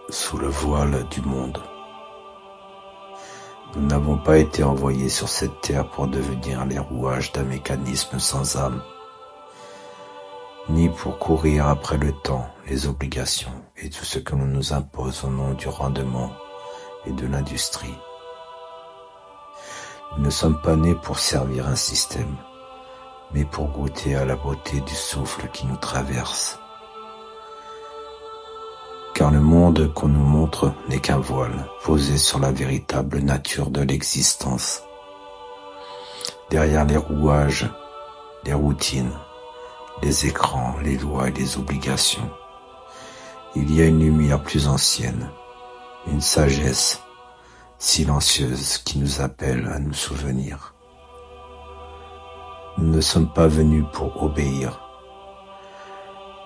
sous le voile du monde. Nous n'avons pas été envoyés sur cette terre pour devenir les rouages d'un mécanisme sans âme, ni pour courir après le temps, les obligations et tout ce que l'on nous impose au nom du rendement et de l'industrie. Nous ne sommes pas nés pour servir un système, mais pour goûter à la beauté du souffle qui nous traverse. Car le monde qu'on nous montre n'est qu'un voile posé sur la véritable nature de l'existence. Derrière les rouages, les routines, les écrans, les lois et les obligations, il y a une lumière plus ancienne, une sagesse silencieuse qui nous appelle à nous souvenir. Nous ne sommes pas venus pour obéir,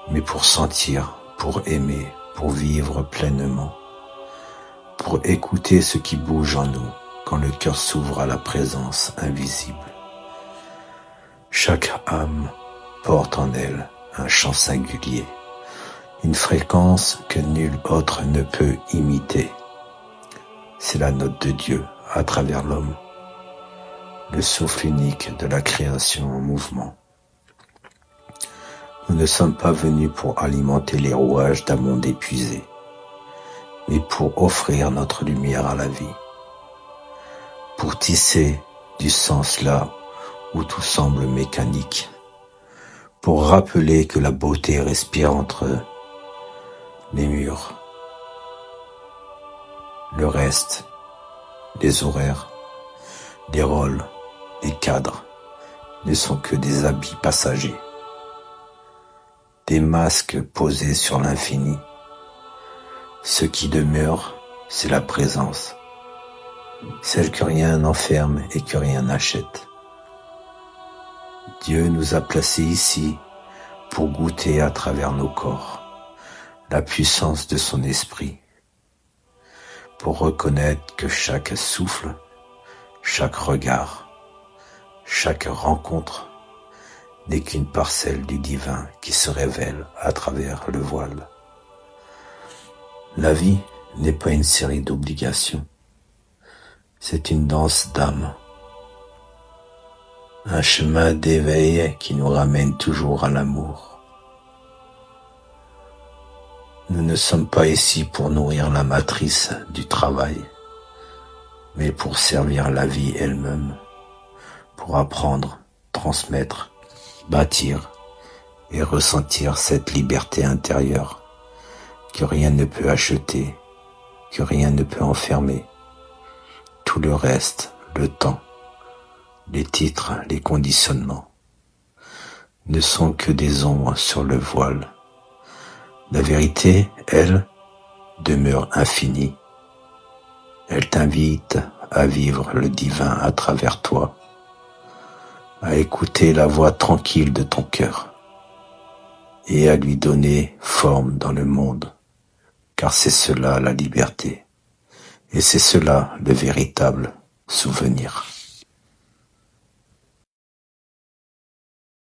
mais pour sentir, pour aimer, pour vivre pleinement, pour écouter ce qui bouge en nous quand le cœur s'ouvre à la présence invisible. Chaque âme porte en elle un chant singulier, une fréquence que nul autre ne peut imiter. C'est la note de Dieu à travers l'homme, le souffle unique de la création en mouvement. Nous ne sommes pas venus pour alimenter les rouages d'un monde épuisé, mais pour offrir notre lumière à la vie, pour tisser du sens là où tout semble mécanique, pour rappeler que la beauté respire entre les murs. Le reste, les horaires, les rôles, les cadres, ne sont que des habits passagers, des masques posés sur l'infini. Ce qui demeure, c'est la présence, celle que rien n'enferme et que rien n'achète. Dieu nous a placés ici pour goûter à travers nos corps la puissance de son esprit, pour reconnaître que chaque souffle, chaque regard, chaque rencontre n'est qu'une parcelle du divin qui se révèle à travers le voile. La vie n'est pas une série d'obligations, c'est une danse d'âme, un chemin d'éveil qui nous ramène toujours à l'amour. Nous ne sommes pas ici pour nourrir la matrice du travail, mais pour servir la vie elle-même, pour apprendre, transmettre, bâtir et ressentir cette liberté intérieure que rien ne peut acheter, que rien ne peut enfermer. Tout le reste, le temps, les titres, les conditionnements, ne sont que des ombres sur le voile. La vérité, elle, demeure infinie. Elle t'invite à vivre le divin à travers toi, à écouter la voix tranquille de ton cœur et à lui donner forme dans le monde, car c'est cela la liberté et c'est cela le véritable souvenir.